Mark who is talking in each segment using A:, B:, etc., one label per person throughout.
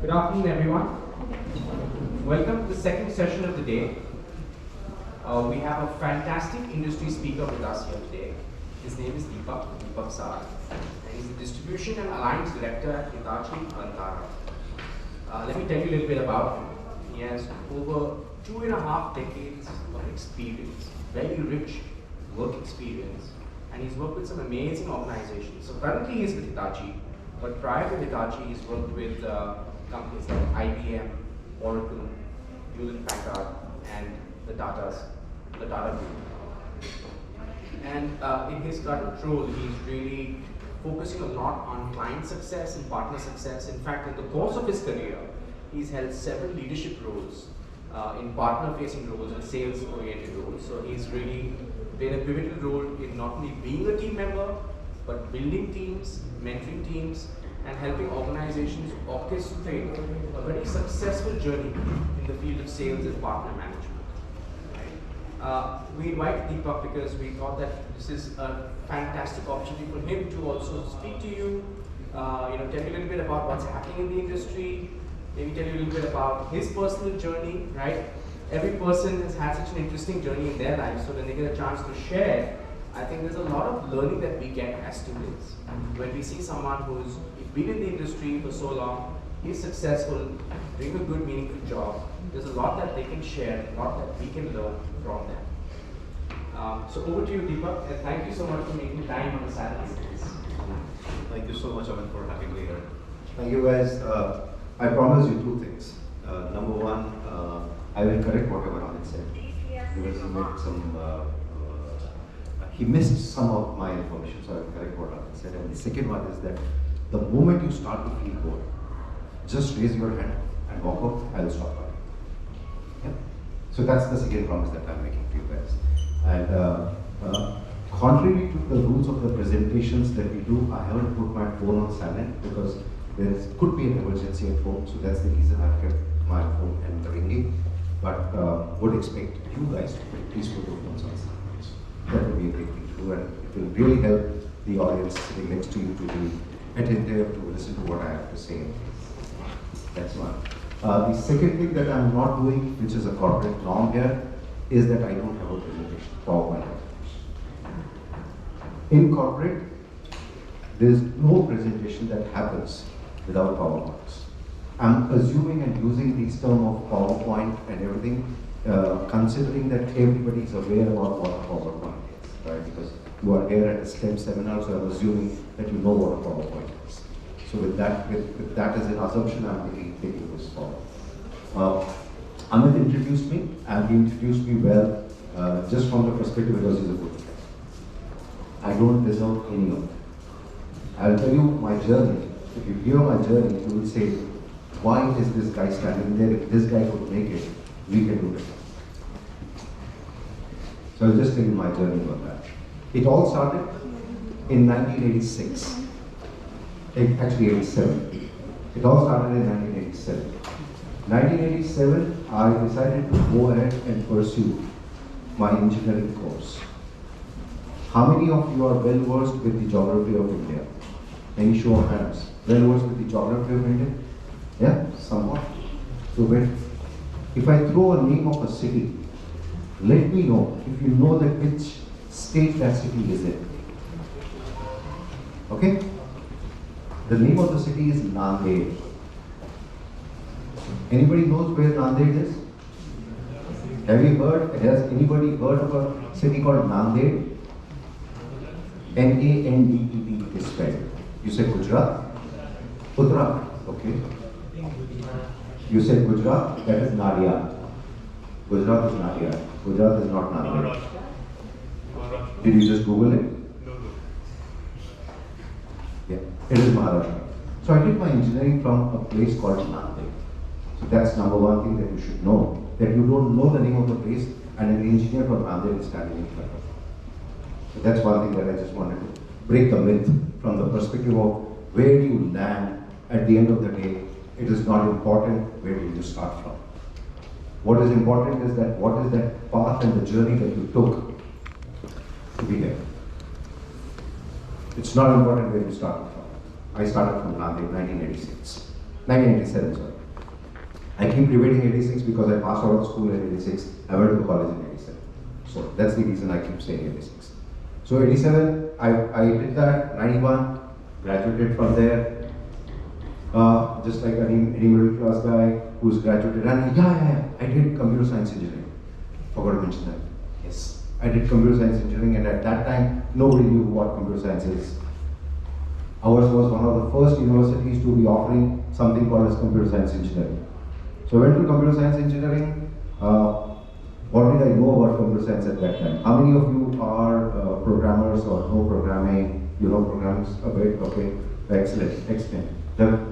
A: Good afternoon, everyone. Welcome to the second session of the day. We have a fantastic industry speaker with us here today. His name is Deepak Sir, and he's the Distribution and Alliance Director at Hitachi Antara. Let me tell you a little bit about him. He has over 2.5 decades of experience, very rich work experience, and he's worked with some amazing organizations. So currently he's with Hitachi, but prior to Hitachi, he's worked with companies like IBM, Oracle, Hewlett-Packard, and the Tata Group. And in his current role, he's really focusing a lot on client success and partner success. In fact, in the course of his career, he's held several leadership roles in partner-facing roles and sales-oriented roles. So he's really played a pivotal role in not only being a team member, but building teams, mentoring teams, and helping organizations orchestrate a very successful journey in the field of sales and partner management. We invited Deepak because we thought that this is a fantastic opportunity for him to also speak to you, tell you a little bit about what's happening in the industry, maybe tell you a little bit about his personal journey, right? Every person has had such an interesting journey in their life, so when they get a chance to share, I think there's a lot of learning that we get as students. When we see someone who's been in the industry for so long, he's successful, doing a good, meaningful job, there's a lot that they can share, a lot that we can learn from them. So over to you, Deepak, and thank you so much for making time on the Saturday.
B: Thank you so much, Aman, for having me here.
C: Thank you, guys. I promise you two things. Number one, I will correct whatever Aman said, because he missed some of my information, so I will correct what Aman said. And the second one is that the moment you start to feel bored, just raise your hand and walk out. I will stop talking. Yeah? So that's the second promise that I'm making to you guys. And contrary to the rules of the presentations that we do, I haven't put my phone on silent because there could be an emergency at home. So that's the reason I've kept my phone and ringing. But would expect you guys to please put your phones on silent. That would be a great thing to do, and it will really help the audience sitting next to you to be attentive to listen to what I have to say. That's one. The second thing that I'm not doing, which is a corporate norm here, is that I don't have a presentation, PowerPoint presentation. In corporate, there is no presentation that happens without PowerPoints. I'm assuming and using this term of PowerPoint and everything, considering that everybody is aware about what a PowerPoint is, right? Because you are here at a STEM seminar, so I'm assuming that you know what a PowerPoint is. So with that as an assumption, I'm taking this forward. Amit introduced me, and he introduced me well, just from the perspective because he's a good friend. I don't deserve any of it. I'll tell you my journey. If you hear my journey, you will say, why is this guy standing there? If this guy could make it, we can do it. So I'll just tell you my journey about that. It all started in 1986. Actually 87. It all started in 1987. 1987, I decided to go ahead and pursue my engineering course. How many of you are well versed with the geography of India? Any show of hands? Well versed with the geography of India? Yeah, somewhat. So if I throw a name of a city, let me know if you know that which state that city is in. Okay? The name of the city is Nanded. Anybody knows where Nanded is? Have you heard? Has anybody heard of a city called Nanded? N-A-N-D-E-D is spelled. You said Gujarat? Uttarakhand. Okay. You said Gujarat, that is Nadia. Gujarat is Nadia. Gujarat is not Nanded. Did you just Google it? Yeah, it is Maharashtra. So I did my engineering from a place called Nanded. So that's number one thing that you should know. That you don't know the name of the place and an engineer from Nanded is standing in front of you. So that's one thing that I just wanted to break the myth from the perspective of where do you land at the end of the day. It is not important where do you start from. What is important is that what is that path and the journey that you took to be here. It's not important where you started from. I started from Nanded, 1986. 1987, sorry. I keep repeating 86 because I passed out of school in 86. I went to college in 87. So that's the reason I keep saying 86. So 87, I did that. 91, graduated from there. Just like any middle class guy who's graduated. And I did computer science engineering. Forgot to mention that. Yes, I did computer science engineering, and at that time, nobody knew what computer science is. Ours was one of the first universities to be offering something called as computer science engineering. So I went to computer science engineering. What did I know about computer science at that time? How many of you are programmers or know programming? You know programming a bit? Okay, excellent.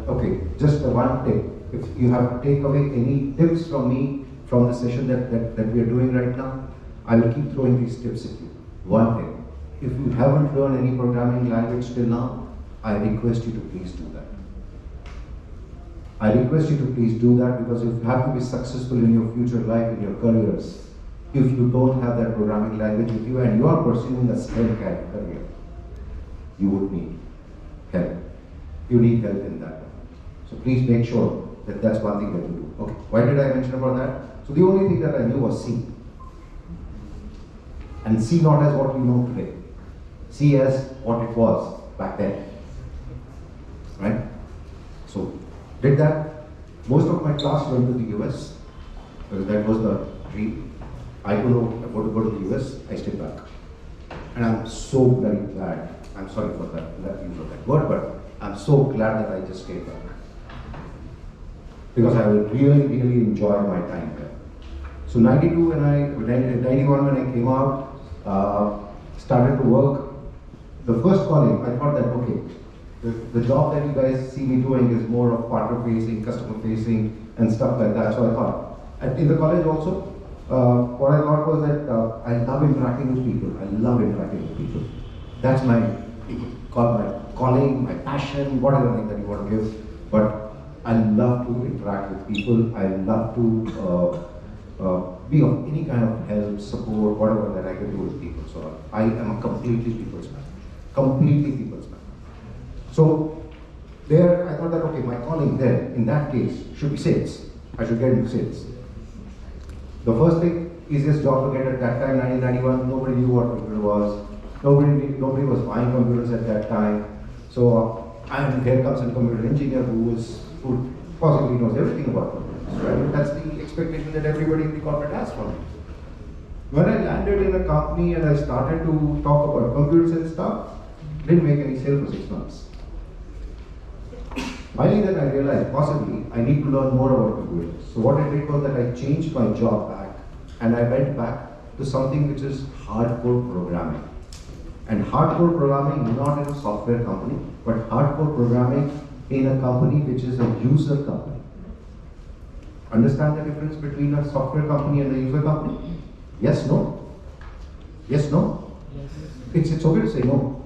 C: Okay, just one tip. If you have to take away any tips from me from the session that we are doing right now, I will keep throwing these tips at you. One tip. If you haven't learned any programming language till now, I request you to please do that. I request you to please do that, because if you have to be successful in your future life, in your careers, if you don't have that programming language with you and you are pursuing a STEM career, you would need help. You need help in that. So please make sure that that's one thing that you do. Okay, why did I mention about that? So the only thing that I knew was C. And C not as what we know today. C as what it was back then. Right? So, did that. Most of my class went to the US, because that was the dream. I don't know about to go to the US, I stayed back. And I'm so very glad. I'm sorry for that use of that word, but I'm so glad that I just stayed back. Because I will really enjoy my time there. So 91 when I came out, started to work. The first calling, I thought that, okay, the job that you guys see me doing is more of partner facing, customer facing, and stuff like that. So I thought, in the college also, what I thought was that I love interacting with people. I love interacting with people. That's my calling, my passion, whatever name that you want to give. But I love to interact with people. I love to be of any kind of help, support, whatever that I can do with people. So I am a completely people's man. Completely people's man. So there I thought that, okay, my calling there, in that case, should be sales. I should get into sales. The first thing, easiest job to get at that time, 1991, nobody knew what computer was. Nobody was buying computers at that time. So, and here comes a computer engineer who possibly knows everything about computers, right? That's the expectation that everybody in the corporate has from me. When I landed in a company and I started to talk about computers and stuff, didn't make any sale for 6 months. Finally then I realized possibly I need to learn more about computers. So what I did was that I changed my job back, and I went back to something which is hardcore programming. And hardcore programming not in a software company, but hardcore programming in a company which is a user company. Understand the difference between a software company and a user company? Yes, no? Yes, no? Yes. It's okay to say no.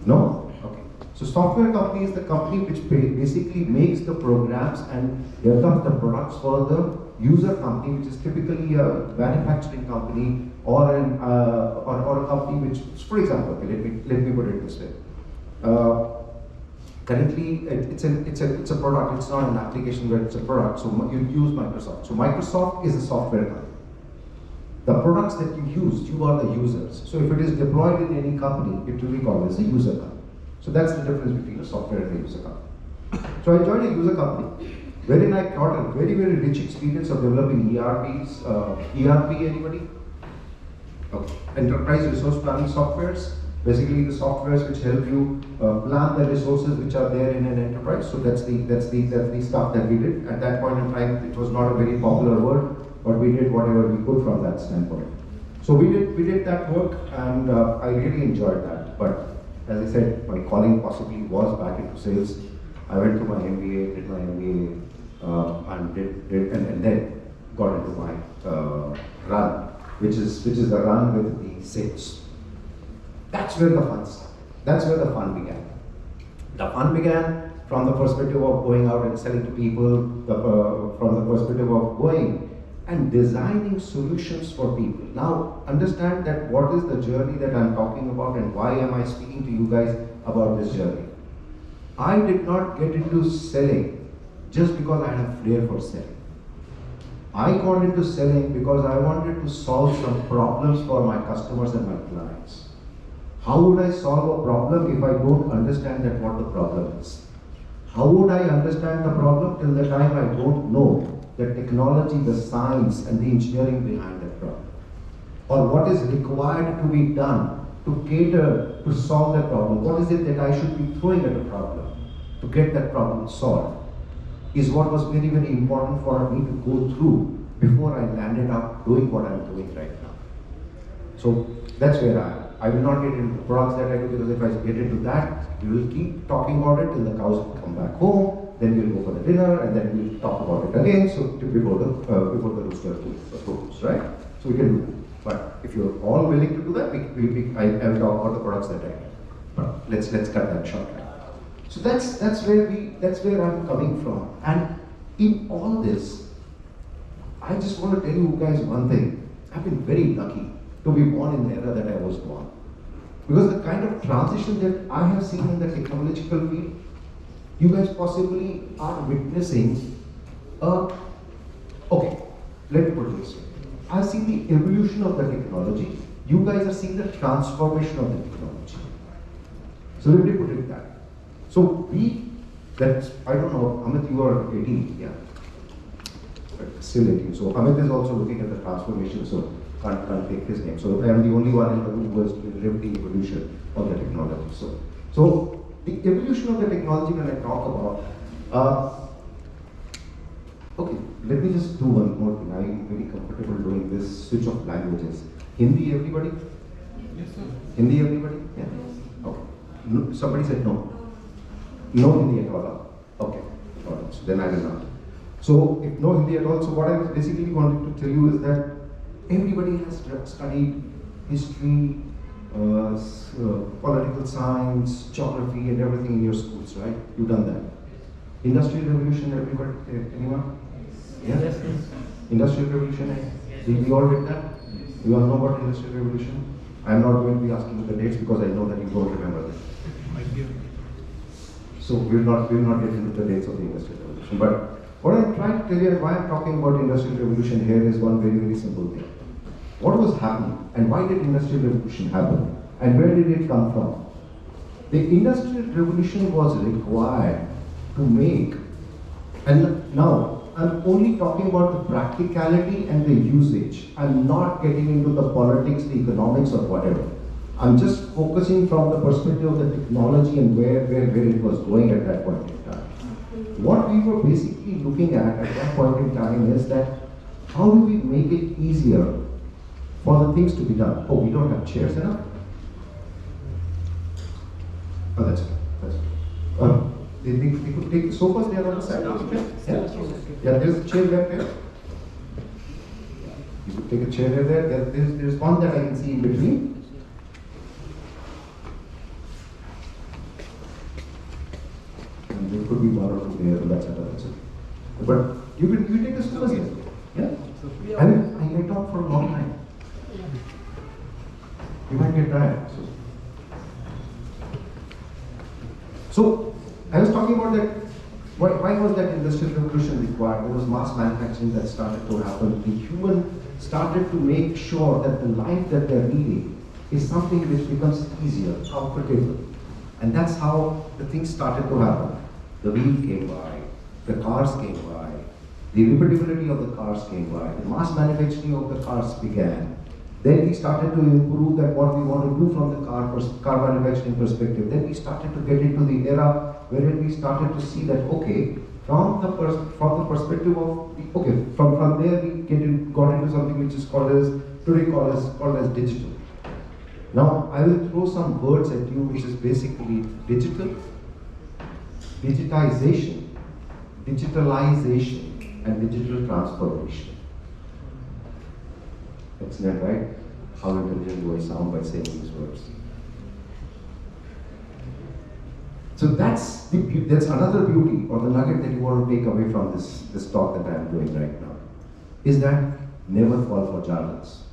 C: No? Okay. So software company is the company which basically makes the programs and develops the products for the user company, which is typically a manufacturing company or a company which, for example, okay, let me put it this way. Currently, it's a product. It's not an application, where it's a product. So you use Microsoft. So Microsoft is a software company. The products that you use, you are the users. So if it is deployed in any company, it will be called as a user company. So that's the difference between a software and a user company. So I joined a user company, wherein I got a very rich experience of developing ERPs. ERP, anybody? Okay. Enterprise resource planning softwares. Basically, the softwares which help you plan the resources which are there in an enterprise. So that's the stuff that we did. At that point in time, it was not a very popular word, but we did whatever we could from that standpoint. So we did that work, and I really enjoyed that. But as I said, my calling possibly was back into sales. I went to my MBA, did my MBA, and then got into my run, which is the run with the sales. That's where the fun started. That's where the fun began. The fun began from the perspective of going out and selling to people, from the perspective of going and designing solutions for people. Now, understand that what is the journey that I'm talking about, and why am I speaking to you guys about this journey. I did not get into selling just because I had a flair for selling. I got into selling because I wanted to solve some problems for my customers and my clients. How would I solve a problem if I don't understand that what the problem is? How would I understand the problem till the time I don't know the technology, the science, and the engineering behind that problem? Or what is required to be done to cater to solve that problem? What is it that I should be throwing at a problem to get that problem solved? Is what was very, very important for me to go through before I landed up doing what I'm doing right now. So that's where I am. I will not get into the products that I do, because if I get into that, we will keep talking about it till the cows come back home, then we'll go for the dinner, and then we'll talk about it again, so before the rooster crows, right? So we can do that. But if you're all willing to do that, I will talk about the products that I do. But let's cut that short. Right? So that's where I'm coming from. And in all this, I just want to tell you guys one thing. I've been very lucky to be born in the era that I was born. Because the kind of transition that I have seen in the technological field, you guys possibly are witnessing okay, let me put it this way. I've seen the evolution of the technology. You guys are seeing the transformation of the technology. So let me put it that. So I don't know, Amit, you are 18, yeah. But still 18. So Amit is also looking at the transformation, so can't take his name. So I am the only one in the room who has lived the evolution of the technology. So the evolution of the technology, when I talk about, okay, let me just do one more thing. I'm very comfortable doing this switch of languages. Hindi, everybody?
D: Yes, sir.
C: Hindi, everybody? Yeah. Okay. No, somebody said no. No Hindi at all. Okay. All right. So then I will not. So if no Hindi at all, so what I was basically wanted to tell you is that everybody has studied history, political science, geography, and everything in your schools, right? You've done that. Industrial Revolution, everybody, anyone? Yeah?
D: Yes, yes.
C: Industrial Revolution, did we all read that? You all know about Industrial Revolution? I'm not going to be asking you the dates because I know that you don't remember them. So we'll not get into the dates of the Industrial Revolution. But what I'm trying to tell you and why I'm talking about Industrial Revolution here is one very, very simple thing. What was happening and why did Industrial Revolution happen and where did it come from? The Industrial Revolution was required to make, and now I'm only talking about the practicality and the usage. I'm not getting into the politics, the economics or whatever. I'm just focusing from the perspective of the technology and where it was going at that point in time. What we were basically looking at that point in time is that how do we make it easier for the things to be done? Oh, we don't have chairs enough? Oh, that's good. That's good. They could take the sofas there on the side. Yeah, there's a chair left there. You could take a chair there. There's one that I can see in between. And there could be one or two there, but that's another thing. But you take the sofas there. Yeah? I talked for a long time. You might get tired. So I was talking about that, why was that industrial revolution required? There was mass manufacturing that started to happen. The human started to make sure that the life that they're leading is something which becomes easier, comfortable. And that's how the things started to happen. The wheel came by, the cars came by, the repeatability of the cars came by, the mass manufacturing of the cars began. Then we started to improve that what we want to do from the car manufacturing perspective. Then we started to get into the era wherein we started to see that, okay, from the perspective of, from there we got into something which is today called as digital. Now I will throw some words at you which is basically digital, digitization, digitalization, and digital transformation. Excellent, right? How intelligent do I sound by saying these words? So that's another beauty or the nugget that you want to take away from this talk that I am doing right now. Is that never fall for jargons.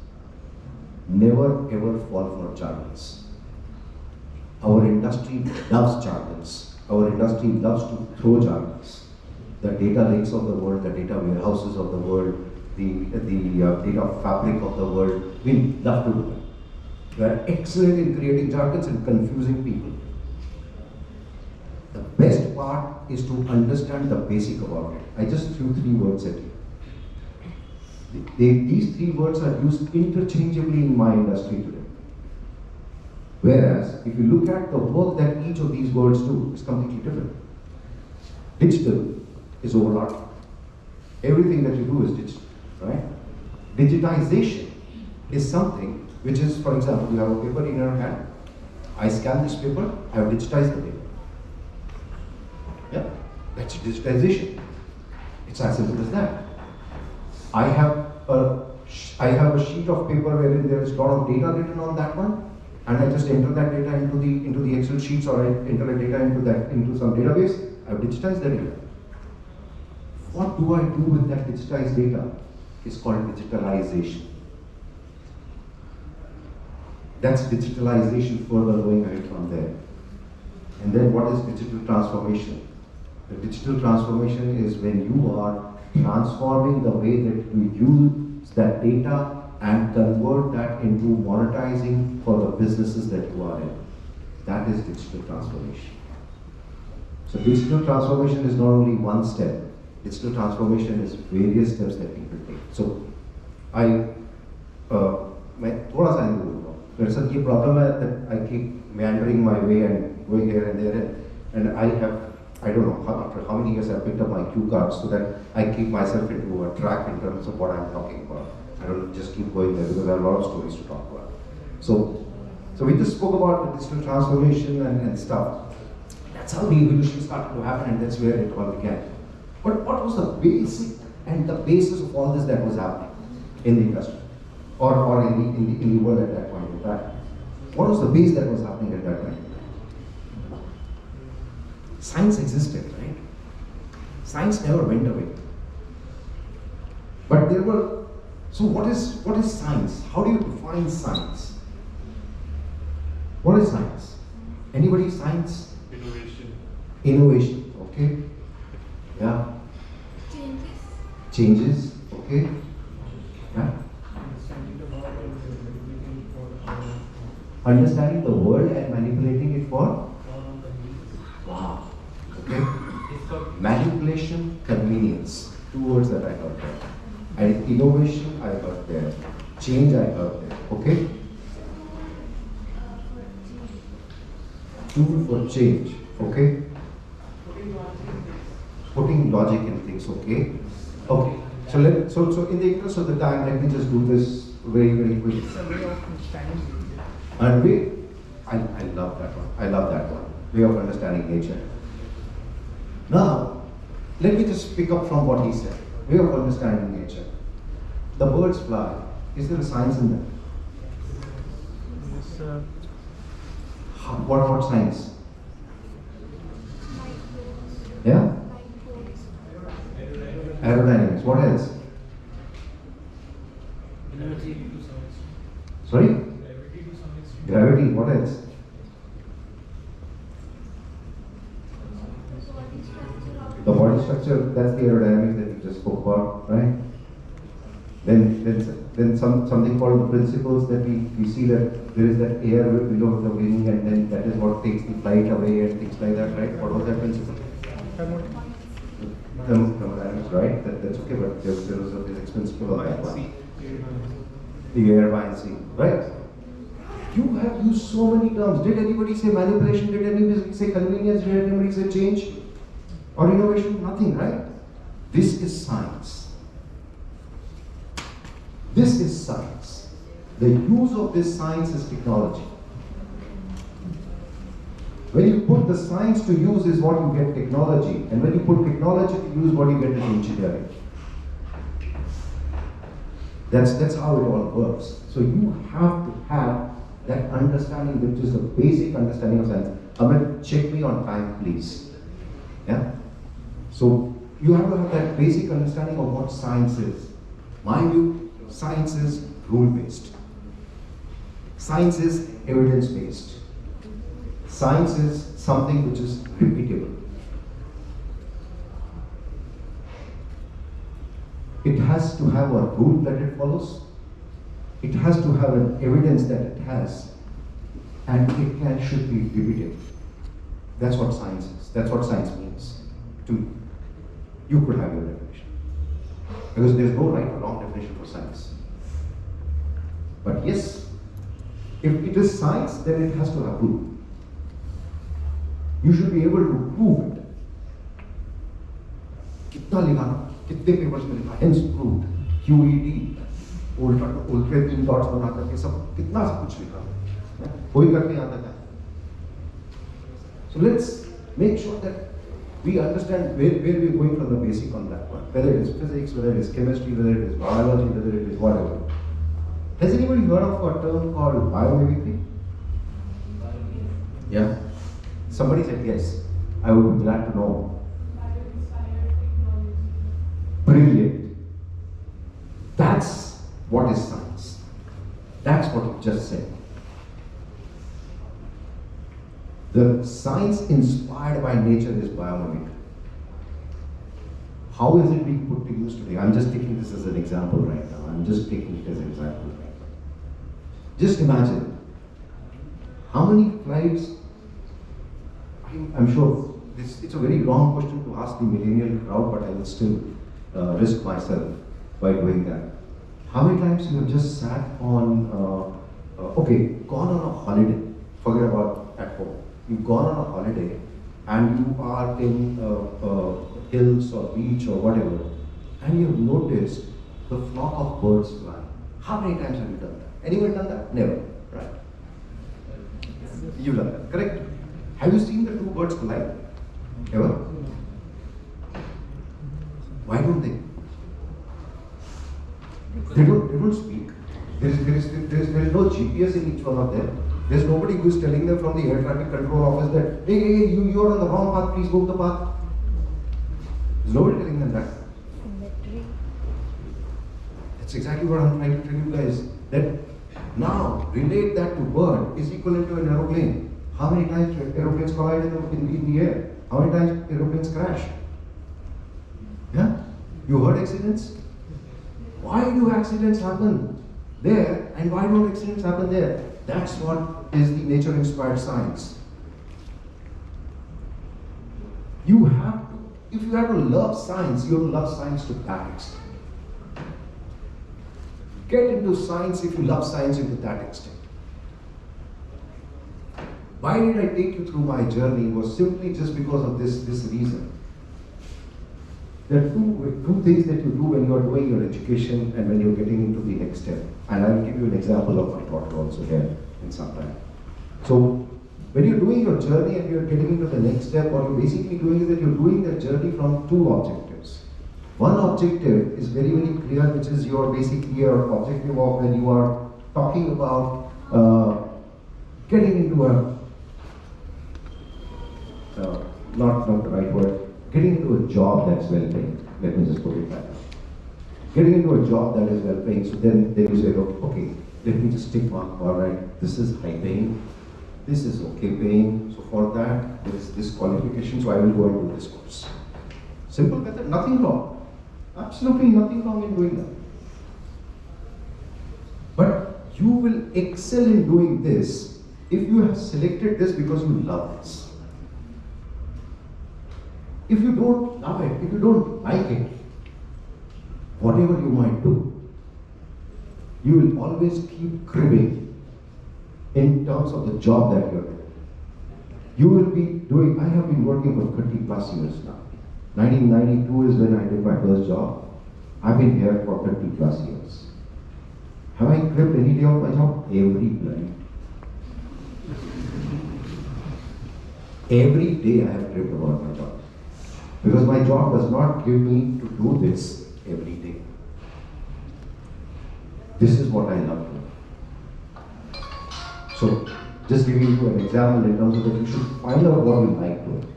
C: Never ever fall for jargons. Our industry loves jargons. Our industry loves to throw jargons. the data lakes of the world, the data warehouses of the world, the data fabric of the world. We love to do it. We are excellent in creating jargons and confusing people. The best part is to understand the basic about it. I just threw 3 words at you. These 3 words are used interchangeably in my industry today. Whereas, if you look at the work that each of these words do, it's completely different. Digital is overarching. Everything that you do is digital, right? Digitization is something which is, for example, you have a paper in your hand. I scan this paper, I have digitized the paper. Yeah, that's digitization. It's as simple as that. I have a sheet of paper wherein there is a lot of data written on that one, and I just enter that data into the Excel sheets, or I enter the data into some database. I've digitized the data. What do I do with that digitized data? It's called digitalization. That's digitalization further going ahead from there. And then what is digital transformation? The digital transformation is when you are transforming the way that you use that data and convert that into monetizing for the businesses that you are in. That is digital transformation. So digital transformation is not only one step. Digital transformation is various steps that people take. So मैं थोड़ा सा इनको बोलूँगा. मेरे साथ ये problem है that I keep meandering my way and going here and there, and I don't know after how many years I picked up my cue cards so that I keep myself into a track in terms of what I'm talking about. I don't just keep going there because I have a lot of stories to talk about. So we just spoke about the digital transformation and stuff. That's how the evolution started to happen, and that's where it all began. But what was the basic and the basis of all this that was happening in the industry, or in the world at that point in time? What was the base that was happening at that time? Science existed, right? Science never went away. But there were. So what is science? How do you define science? What is science? Anybody science?
B: Innovation.
C: Innovation, okay. Yeah. Changes, okay. Yeah. Understanding the world and manipulating it for? Wow. Okay. Manipulation, convenience. 2 words that I heard there. And innovation, I heard there. Change, I heard there. Okay? Tool for change. Okay? Putting logic in things. Okay? Okay. So in the interest of the time, let me just do this very, very quickly.
D: It's a way of understanding.
C: And I love that one. I love that one. Way of understanding nature. Now, let me just pick up from what he said. Way of understanding nature. The birds fly. Is there a science in that?
D: Yes, sir.
C: What science? Yeah? Aerodynamics. What else? Sorry? Gravity. What else? The body structure, that's the aerodynamics that you just spoke about, right? Then something called the principles that we see that there is that air below the wing, and then that is what takes the flight away and things like that, right? What was that principle? Thermodynamics, right? That's okay, but there was a physics principle on that one. The air buoyancy, right? You have used so many terms. Did anybody say manipulation? Did anybody say convenience? Did anybody say change? Or innovation? Nothing, right? This is science. This is science. The use of this science is technology. When you put the science to use is what you get technology. And when you put technology to use, what you get is engineering. That's how it all works. So you have to have that understanding, which is the basic understanding of science. Amit, check me on time, please. Yeah? So you have to have that basic understanding of what science is. Mind you, science is rule-based. Science is evidence-based. Science is something which is repeatable. It has to have a rule that it follows. It has to have an evidence that it has, and it can should be debated. That's what science is. That's what science means. You could have your definition, because there's no right or wrong definition for science. But yes, if it is science, then it has to have proof. You should be able to prove it. कितना लिखा ना, कितने papers में लिखा, hence proved, QED, उल्टे 3 dots बना करके सब कितना सब कुछ लिखा है, कोई करके आता है. So let's make sure that we understand where we're going from the basic on that one. Whether it is physics, whether it is chemistry, whether it is biology, whether it is whatever. Has anybody heard of a term called biomimicry? Yeah? Somebody said yes. I would be glad to know. Brilliant. That's what is science. That's what you just said. The science inspired by nature is biomimicry. How is it being put to use today? I'm just taking this as an example right now. I'm just taking it as an example right now. Just imagine how many flights. I'm sure it's a very wrong question to ask the millennial crowd, but I will still risk myself by doing that. How many times you have just sat on, gone on a holiday, forget about at home. You've gone on a holiday and you are in hills or beach or whatever, and you've noticed the flock of birds flying. How many times have you done that? Anyone done that? Never, right? You've done that, correct? Have you seen the two birds collide? Ever? Why don't they? They don't speak. There is no GPS in each one of them. There's nobody who is telling them from the air traffic control office that, hey, you are on the wrong path, please move the path. There's nobody telling them that. That's exactly what I'm trying to tell you guys. That now, relate that to bird is equivalent to an aeroplane. How many times aeroplanes collide in the air? How many times aeroplanes crash? Yeah? You heard accidents? Why do accidents happen there and why don't accidents happen there? That's what is the nature-inspired science. You have to, if you have to love science, you have to love science to that extent. Get into science if you love science to that extent. Why did I take you through my journey? It was simply just because of this reason. There are two things that you do when you are doing your education and when you're getting into the next step. And I'll give you an example of my daughter also here in some time. So, when you're doing your journey and you're getting into the next step, what you're basically doing is that you're doing that journey from two objectives. One objective is very, very clear, which is your objective of when you are talking about getting into a not the right word, getting into a job that's well paying. Let me just put it that way. Getting into a job that is well paying, so then you say, okay, let me just tick mark, all right, this is high paying, this is okay paying, so for that, there is this qualification, so I will go and do this course. Simple method, nothing wrong. Absolutely nothing wrong in doing that. But you will excel in doing this if you have selected this because you love this. If you don't love it, if you don't like it, whatever you might do, you will always keep cribbing in terms of the job that you're doing. You will be doing, I have been working for 30 plus years now. 1992 is when I did my first job. I've been here for 30 plus years. Have I cribbed any day of my job? Every bloody. Every day I have cribbed about my job. Because my job does not give me to do this every day. This is what I love doing. So, just giving you an example in terms of that you should find out what you like doing.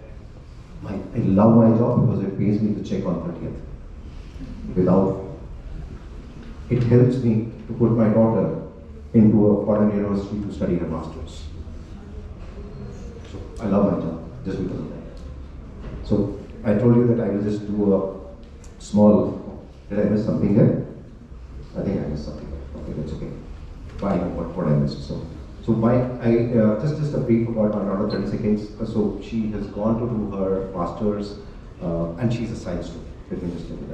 C: I love my job because it pays me the check on 30th. Without, it helps me to put my daughter into a foreign university to study her master's. So, I love my job just because of that. So, I told you that I will just do a small Did I miss something here? I think I missed something here. Okay, that's okay. Why? What I missed? So why I just a brief about my daughter, 30 seconds. So she has gone to do her masters, and she's a science student. Let me just tell you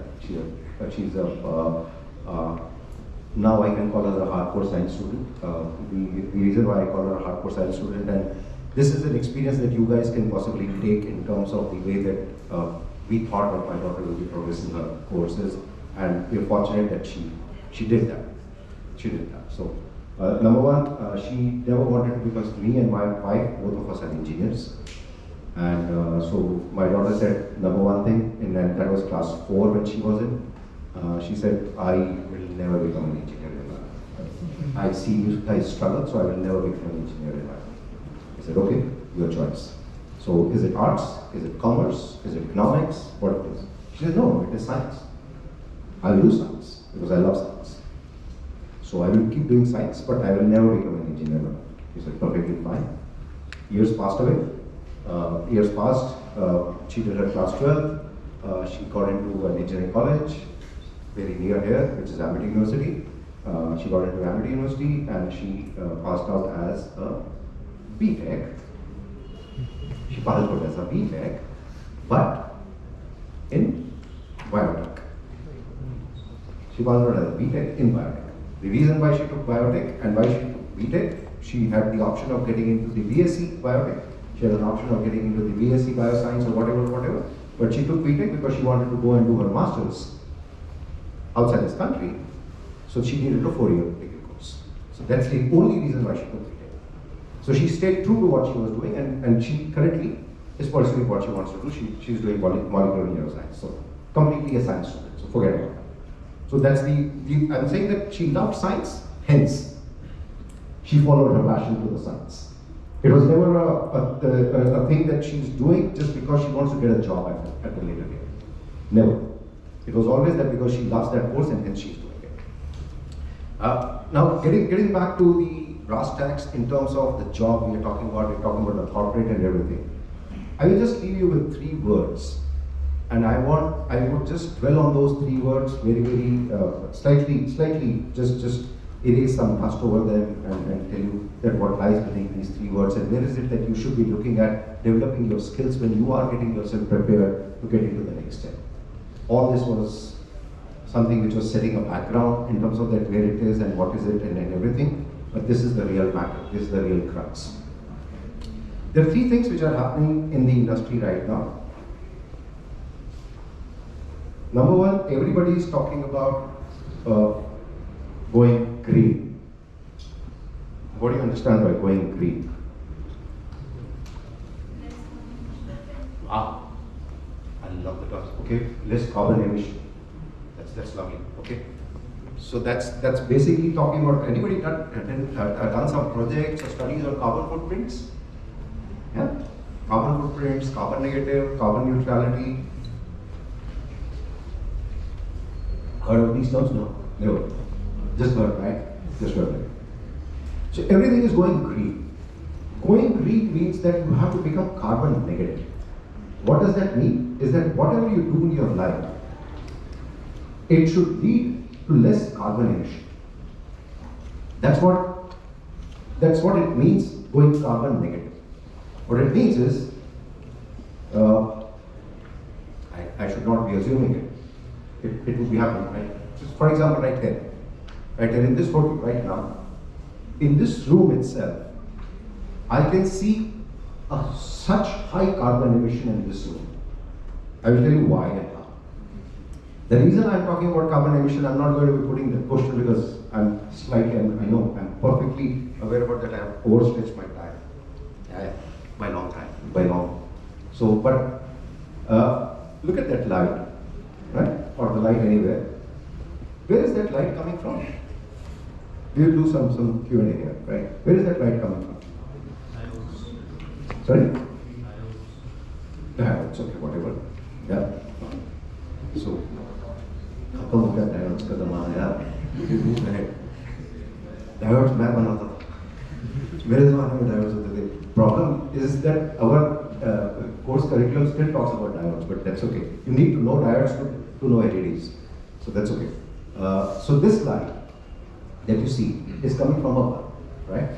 C: that she's a now I can call her a hardcore science student. The reason why I call her a hardcore science student, and this is an experience that you guys can possibly take in terms of the way that we thought that my daughter will be progressing her courses, and we're fortunate that she did that. She did that. So number one, she never wanted to, because me and my wife, both of us are engineers. And so my daughter said number one thing, and that was class 4 when she was in. She said, I will never become an engineer in life. I see you guys struggle, so I will never become an engineer in life. I said, okay, your choice. So is it arts? Is it commerce? Is it economics? What it is? She said, no, it is science. I will do science because I love science. So I will keep doing science, but I will never become an engineer. He said, perfectly fine. Years passed away. She did her class 12. She got into an engineering college, very near here, which is Amity University. She got into Amity University and she passed out as a BTech. She passed out as a BTech, but in biotech. She passed out as a BTech in biotech. The reason why she took biotech and why she took BTech, she had the option of getting into the BSc biotech. She had an option of getting into the BSc bioscience or whatever. But she took BTech because she wanted to go and do her masters outside this country. So she needed a 4-year degree course. So that's the only reason why she took BTech. So she stayed true to what she was doing, and she currently is pursuing what she wants to do. She's doing molecular neuroscience. So completely a science student. So forget about it. So that's I'm saying that she loved science, hence she followed her passion to the science. It was never a thing that she's doing just because she wants to get a job at the later date. Never. It was always that because she loves that course and hence she's doing it. Now, getting back to the brass tacks in terms of the job we're talking about the corporate and everything. I will just leave you with 3 words. And I would just dwell on those 3 words very, slightly, just erase some dust over them and tell you that what lies beneath these 3 words and where is it that you should be looking at developing your skills when you are getting yourself prepared to get into the next step. All this was something which was setting a background in terms of that where it is and what is it and everything, but this is the real matter, this is the real crux. There are 3 things which are happening in the industry right now. Number one, everybody is talking about going green. What do you understand by going green? I love the term. Okay, less carbon emission. That's lovely. Okay, so that's basically talking about anybody done some projects or studies on carbon footprints. Yeah, carbon footprints, carbon negative, carbon neutrality. Heard of these terms? No, never. Just heard, right? Just heard, right? So everything is going green. Going green means that you have to become carbon negative. What does that mean? Is that whatever you do in your life, it should lead to less carbon emission. That's what it means, going carbon negative. What it means is, I should not be assuming it. It would be happening, right? Just for example, right here in this photo, right now, in this room itself, I can see such high carbon emission in this room. I will tell you why and how. The reason I'm talking about carbon emission, I'm not going to be putting the question because I'm perfectly aware about that. I have overstretched my time. Yeah, by long time, by long. So, but look at that light, right? Or the light anywhere. Where is that light coming from? We'll do some Q&A here, right? Where is that light coming from? Sorry? Yeah, it's okay, whatever. Yeah. So, खत्म हो गया diodes का ज़माना यार. Diodes मैं बनाता था. मेरे ज़माने में डायोड्स होते थे. Problem is that our course curriculum still talks about diodes, but that's okay. You need to know diodes to know LEDs. So that's okay. So this light that you see is coming from a bulb, right?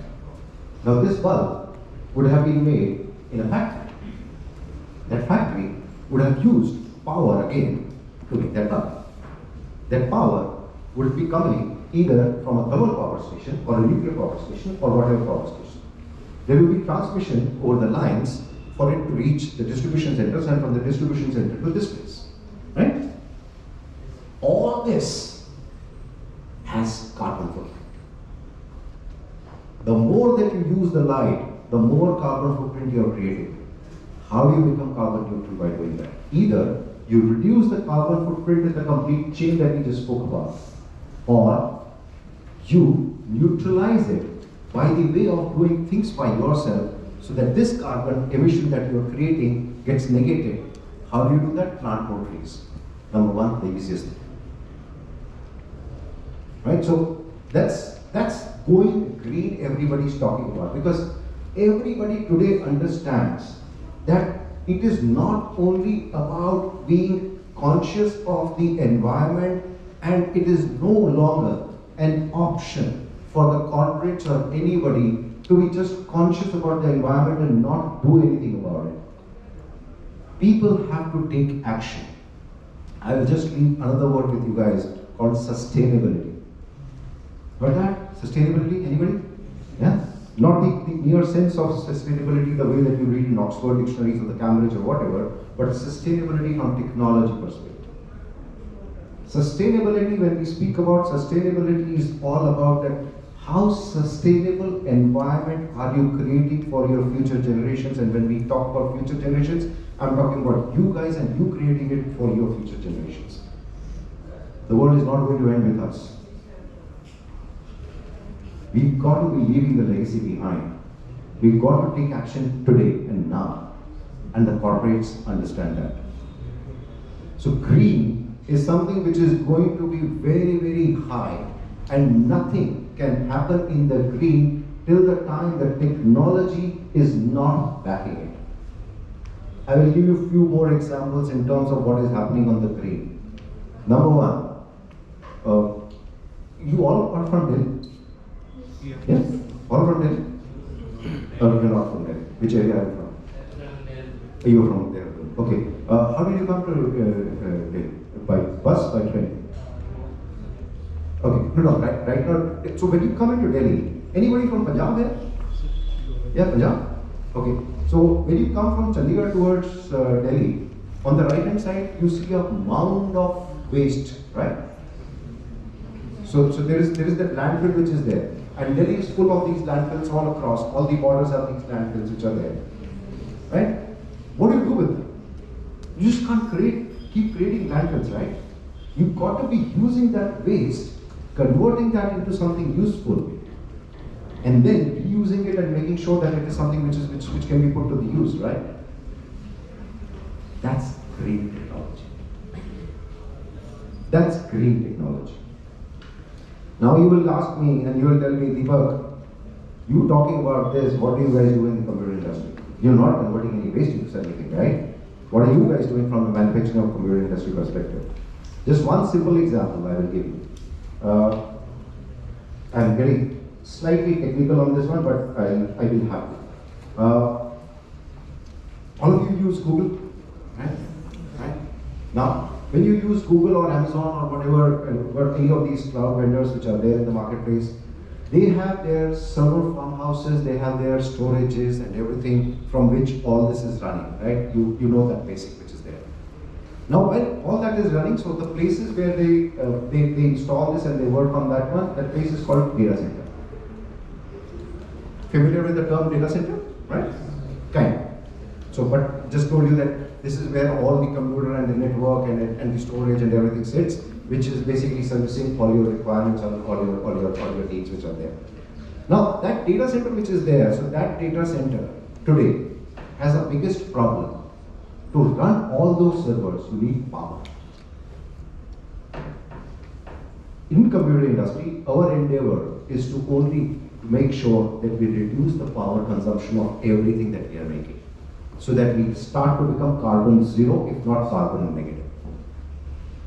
C: Now this bulb would have been made in a factory. That factory would have used power again to make that bulb. That power would be coming either from a thermal power station or a nuclear power station or whatever power station. There will be transmission over the lines for it to reach the distribution centers and from the distribution center to this place, right? All this has carbon footprint. The more that you use the light, the more carbon footprint you are creating. How do you become carbon neutral by doing that? Either you reduce the carbon footprint in the complete chain that we just spoke about, or you neutralize it by the way of doing things by yourself so that this carbon emission that you are creating gets negated. How do you do that? Plant more trees. Number one, the easiest thing. Right? So that's going green everybody's talking about, because everybody today understands that it is not only about being conscious of the environment, and it is no longer an option for the corporates or anybody to be just conscious about the environment and not do anything about it. People have to take action. I will just leave another word with you guys called sustainability. Heard that? Sustainability? Anybody? Yeah? Not the mere sense of sustainability the way that you read in Oxford dictionaries or the Cambridge or whatever, but sustainability from technology perspective. Sustainability, when we speak about sustainability, is all about that how sustainable environment are you creating for your future generations. And when we talk about future generations, I'm talking about you guys and you creating it for your future generations. The world is not going to end with us. We've got to be leaving the legacy behind. We've got to take action today and now. And the corporates understand that. So green is something which is going to be very, very high, and nothing can happen in the green till the time the technology is not backing it. I will give you a few more examples in terms of what is happening on the green. Number one, you all are from Delhi? Yes? All from Delhi? You're not from Delhi. Which area are you from? You are from there. Okay. How did you come to Delhi? By bus, by train? Okay. No, right now. So when you come into Delhi, anybody from Punjab there? Yeah, Punjab? Okay. So when you come from Chandigarh towards Delhi, on the right hand side, you see a mound of waste, right? So there is that landfill which is there. And Delhi is full of these landfills all across. All the borders have these landfills which are there. Right? What do you do with them? You just can't keep creating landfills, right? You've got to be using that waste, converting that into something useful, and then reusing it and making sure that it is something which can be put to the use, right? That's green technology. That's green technology. Now you will ask me and you will tell me, Deepak, you talking about this, what do you guys do in the computer industry? You're not converting any waste into anything, right? What are you guys doing from the manufacturing of computer industry perspective? Just one simple example I will give you. I'm getting slightly technical on this one, but I will have to. All of you use Google, right? Now, when you use Google or Amazon or whatever, any of these cloud vendors which are there in the marketplace, they have their server farmhouses, they have their storages and everything from which all this is running, right? You know that basic which is there. Now, when all that is running, so the places where they install this and they work on that one, that place is called data center. Familiar with the term data center, right? Kind of. So, but just told you that this is where all the computer and the network and the storage and everything sits, which is basically servicing all your requirements and all your needs which are there. Now, that data center which is there, so that data center today has a biggest problem. To run all those servers, you need power. In computer industry, our endeavor is to only make sure that we reduce the power consumption of everything that we are making, so that we start to become carbon zero, if not carbon negative.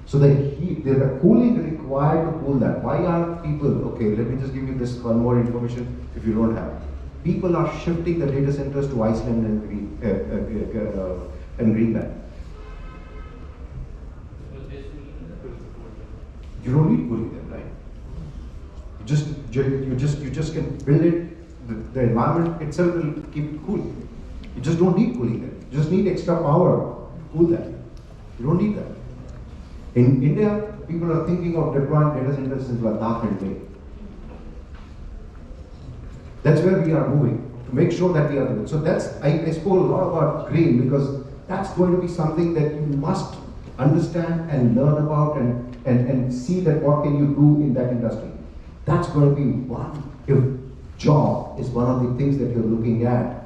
C: So the heat, there's a cooling required to cool that. Why are people, okay, let me just give you this one more information if you don't have. People are shifting the data centers to Iceland and Greenland. You don't need cooling there, right? You just can build it. The environment itself will keep it cool. You just don't need cooling there. You just need extra power to cool that. You don't need that. In India, people are thinking of deploying data centers in Ladakh and Leh. That's where we are moving to make sure that we are doing. So that's I spoke a lot about green because that's going to be something that you must understand and learn about and see that what can you do in that industry. That's going to be one. If job is one of the things that you're looking at,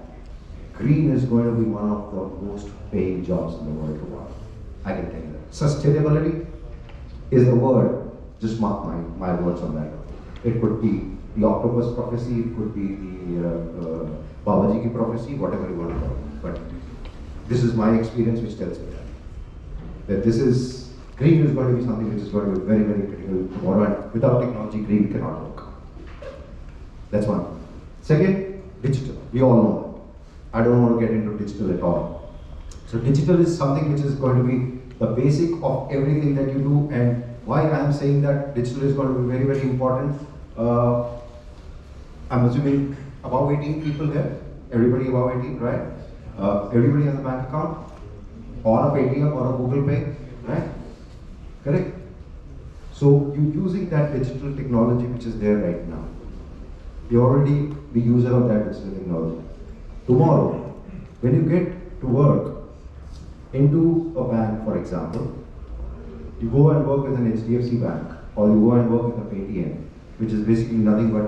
C: green is going to be one of the most paying jobs in the world tomorrow. I can tell you that. Sustainability is the word. Just mark my words on that. It could be the octopus prophecy, it could be the Babaji ki prophecy, whatever you want to call it. But this is my experience which tells me that this is, green is going to be something which is going to be very, very critical tomorrow, and without technology, green cannot work. That's one. Second, digital. We all know that. I don't want to get into digital at all. So digital is something which is going to be the basic of everything that you do, and why I am saying that digital is going to be very, very important. I'm assuming above 18 people here. Everybody above 18, right? Everybody has a bank account, or a Paytm, or a Google Pay, right? Correct? So you're using that digital technology which is there right now. You're already the user of that digital technology. Tomorrow, when you get to work into a bank, for example, you go and work with an HDFC bank, or you go and work with a Paytm, which is basically nothing but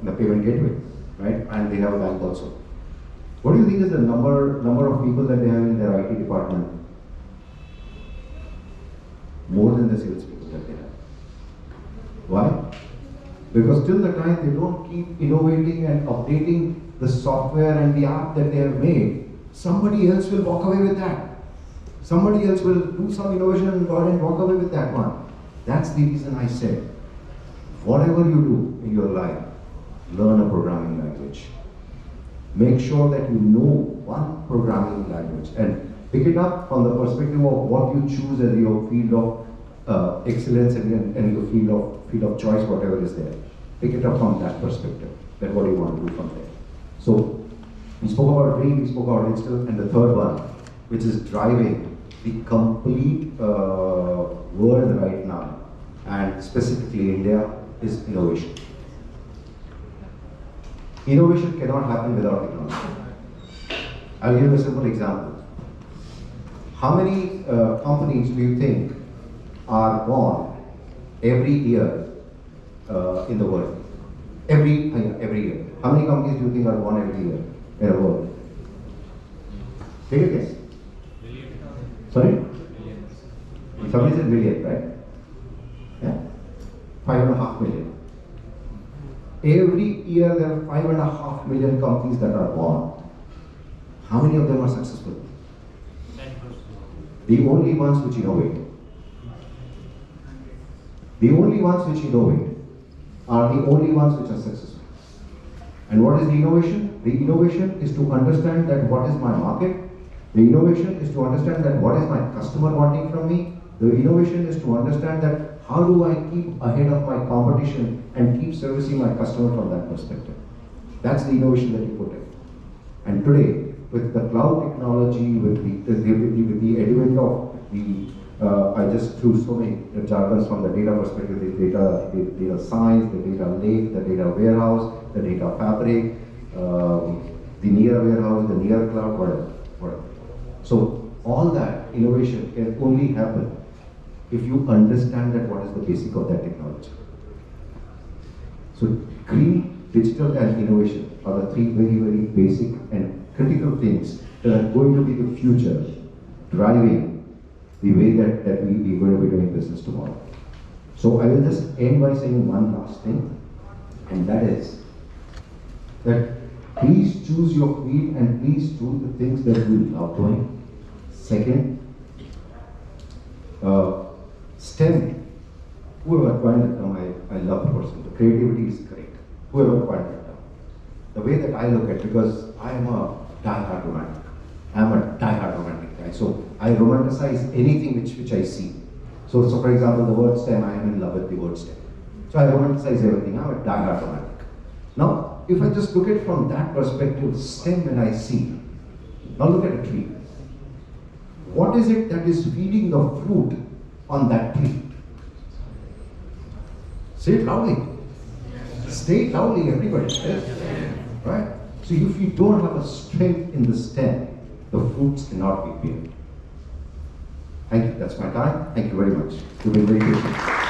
C: the payment gateway, right? And they have a bank also. What do you think is the number of people that they have in their IT department? More than the sales people that they have. Why? Because till the time they don't keep innovating and updating the software and the app that they have made, somebody else will walk away with that. Somebody else will do some innovation and go ahead and walk away with that one. That's the reason I said, whatever you do in your life, learn a programming language. Make sure that you know one programming language and pick it up from the perspective of what you choose as your field of excellence and your field of choice, whatever is there. Pick it up from that perspective, that what you want to do from there. So, we spoke about green, we spoke about digital, and the third one, which is driving the complete world right now, and specifically India, is innovation. Innovation cannot happen without technology. I'll give you a simple example. How many companies do you think are born every year in the world? Every year. How many companies do you think are born every year in the world? Take a guess. Sorry? Somebody said million, right? Yeah? 5.5 million. Every year there are 5.5 million companies that are born. How many of them are successful? The only ones which innovate. The only ones which innovate are the only ones which are successful. And what is the innovation? The innovation is to understand that what is my market. The innovation is to understand that what is my customer wanting from me. The innovation is to understand that how do I keep ahead of my competition and keep servicing my customer from that perspective. That's the innovation that you put in. And today, with the cloud technology, with the advent of I just threw so many jargons from the data perspective, the data science, the data lake, the data warehouse, the data fabric, the near warehouse, the near cloud, whatever. So all that innovation can only happen if you understand that what is the basic of that technology. So green, digital and innovation are the three very, very basic and critical things that are going to be the future driving the way that we're going to be doing business tomorrow. So I will just end by saying one last thing, and that is that please choose your field and please do the things that you love doing. Second, STEM, whoever coined the term, I love the person. The creativity is great. Whoever coined that term. The way that I look at it, because I am a die-hard romantic. I'm a die-hard romantic guy. So I romanticize anything which I see. So for example, the word STEM, I am in love with the word STEM. So I romanticize everything. I'm a die-hard romantic. Now, if I just look at it from that perspective, STEM when I see, now look at a tree. What is it that is feeding the fruit on that tree? Say it loudly. Say it loudly, everybody. Right? So if you don't have a strength in the stem, the fruits cannot be peeled. Thank you. That's my time. Thank you very much. You've been very patient.